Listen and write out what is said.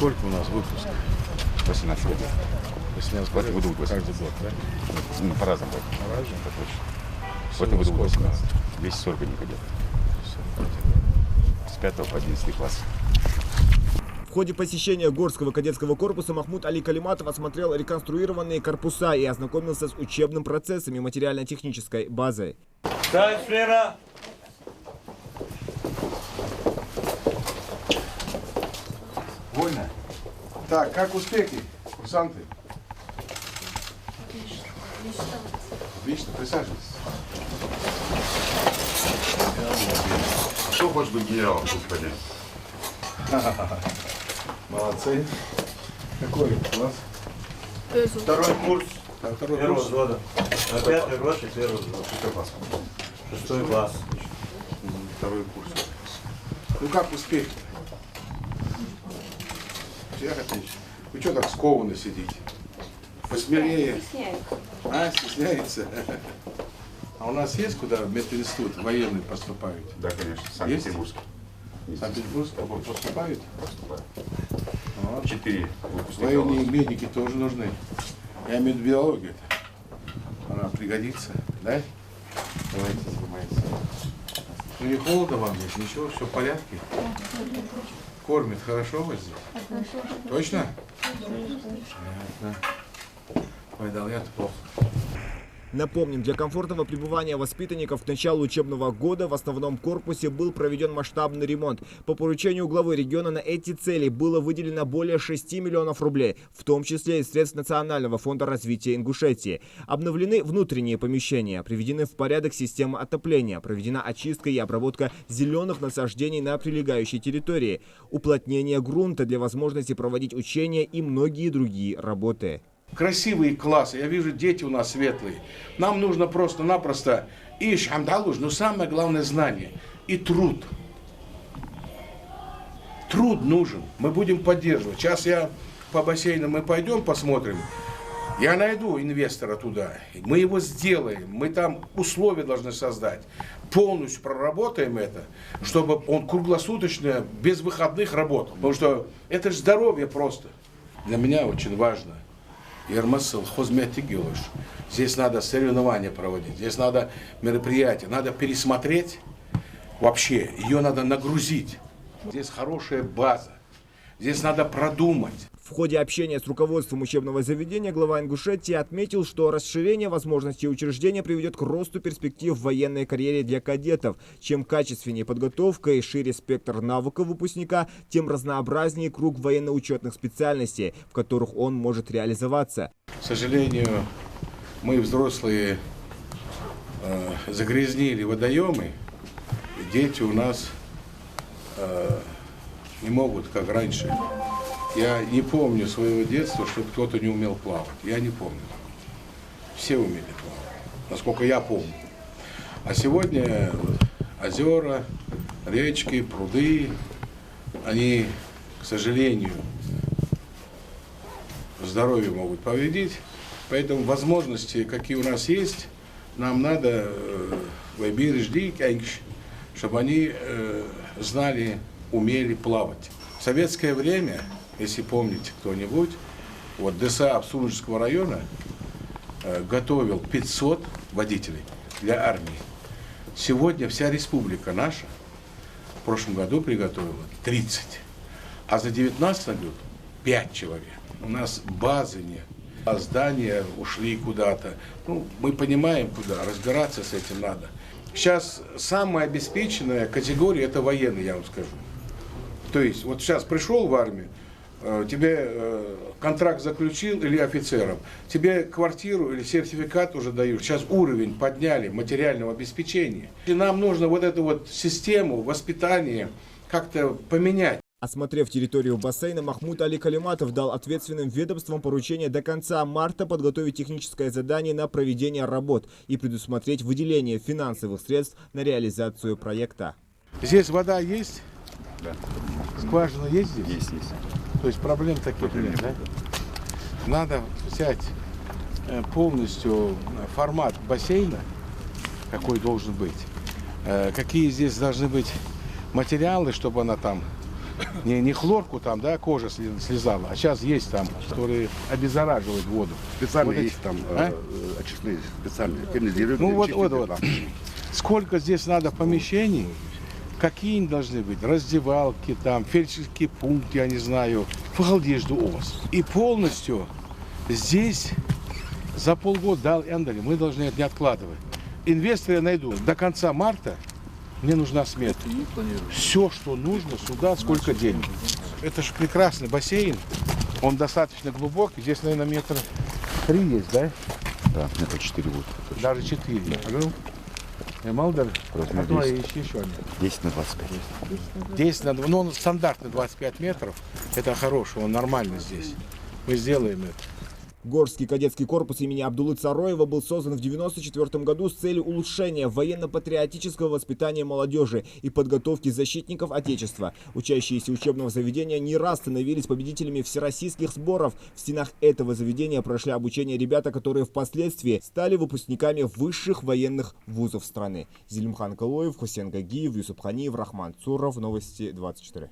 Сколько у нас выпуск? 18 лет. 18 Вот выйдут каждый год, да? Ну, по-разному. По-разному? Это точно. В Всего этом году сколько? 18. 240 кадетов. С 5 по 11 класс. В ходе посещения Горского кадетского корпуса Махмуд Али Калиматов осмотрел реконструированные корпуса и ознакомился с учебным процессом и материально-технической базой. Так, смена! Вольно. Так, как успехи, курсанты? Отлично, присаживайтесь. Кто хочет быть генералом, господин? Молодцы. Какой класс? Второй курс Второй первого курс. взвода. На 5-й год и первый взвод. Какой класс? 6 класс. Второй курс. Ну как успехи? Всех отлично. Вы что так скованно сидите? Посмелее. Стесняется. А у нас есть куда в мединститут военные поступают? Да, конечно, Санкт-Петербургский. Санкт-Петербург поступают? Поступает. Вот. 4 выпускника. Военные медики тоже нужны. Я имею в виду биологию. Она пригодится, да? Давайте занимайтесь. Ну не холодно вам здесь, ничего, все в порядке? Кормят хорошо вас здесь? Точно? Понятно. Пойдал я-то плохо. Напомним, для комфортного пребывания воспитанников к началу учебного года в основном корпусе был проведен масштабный ремонт. По поручению главы региона на эти цели было выделено более 6 миллионов рублей, в том числе из средств Национального фонда развития Ингушетии. Обновлены внутренние помещения, приведены в порядок системы отопления, проведена очистка и обработка зеленых насаждений на прилегающей территории, уплотнение грунта для возможности проводить учения и многие другие работы. Красивые классы, я вижу, дети у нас светлые. Нам нужно просто-напросто, но самое главное знание и труд. Труд нужен, мы будем поддерживать. Сейчас я по бассейну, мы пойдем посмотрим. Я найду инвестора туда, мы его сделаем, мы там условия должны создать. Полностью проработаем это, чтобы он круглосуточно, без выходных работал. Потому что это же здоровье просто. Для меня очень важно. Ермысл, хозметигилыш. Здесь надо соревнования проводить, здесь надо мероприятия, надо пересмотреть вообще, ее надо нагрузить. Здесь хорошая база, здесь надо продумать. В ходе общения с руководством учебного заведения глава Ингушетии отметил, что расширение возможностей учреждения приведет к росту перспектив в военной карьере для кадетов. Чем качественнее подготовка и шире спектр навыков выпускника, тем разнообразнее круг военно-учетных специальностей, в которых он может реализоваться. К сожалению, мы, взрослые, загрязнили водоемы, и дети у нас не могут, как раньше. Я не помню своего детства, чтобы кто-то не умел плавать. Я не помню. Все умели плавать, насколько я помню. А сегодня озера, речки, пруды, они, к сожалению, здоровье могут повредить. Поэтому возможности, какие у нас есть, нам надо чтобы они знали, умели плавать. В советское время, если помните кто-нибудь, вот ДСА Сунжского района готовил 500 водителей для армии. Сегодня вся республика наша в прошлом году приготовила 30, а за 19 год 5 человек. У нас базы нет, а здания ушли куда-то. Ну, мы понимаем, куда, разбираться с этим надо. Сейчас самая обеспеченная категория – это военные, я вам скажу. То есть, вот сейчас пришел в армию, тебе контракт заключил или офицером, тебе квартиру или сертификат уже дают. Сейчас уровень подняли материального обеспечения. И нам нужно вот эту вот систему воспитания как-то поменять. Осмотрев территорию бассейна, Махмуд Али Калиматов дал ответственным ведомствам поручение до конца марта подготовить техническое задание на проведение работ и предусмотреть выделение финансовых средств на реализацию проекта. Здесь вода есть? Да. Скважина есть здесь? Есть. То есть проблем таких нет, да? Надо взять полностью формат бассейна, какой должен быть, какие здесь должны быть материалы, чтобы она там не хлорку там, да, кожа слезала, а сейчас есть там, которые обеззараживают воду. Специально Вот эти- есть там А? очистные, специальные, тонизируют. Ну вот, чистят, вот. да. Сколько здесь надо помещений, какие они должны быть, раздевалки там, фельдшерский пункт, я не знаю, фалдежду у вас. И полностью здесь за полгода дал Эндали, мы должны это не откладывать. Инвесторы я найду. До конца марта мне нужна смета. Все, что нужно сюда, сколько денег. Это же прекрасный бассейн, он достаточно глубокий, здесь, наверное, метра 3 есть, да? Да, метра 4 будет. Даже 4. Малдер, Размер а то 10. еще один. 10 на 25. 10 на 2, ну он стандартный 25 метров, это хороший, он нормально здесь. Мы сделаем это. Горский кадетский корпус имени Абдуллы Цароева был создан в 1994 году с целью улучшения военно-патриотического воспитания молодежи и подготовки защитников Отечества. Учащиеся учебного заведения не раз становились победителями всероссийских сборов. В стенах этого заведения прошли обучение ребята, которые впоследствии стали выпускниками высших военных вузов страны. Зелимхан Калоев, Хусен Гагиев, Юсуп Ханиев, Рахман Цуров. Новости 24.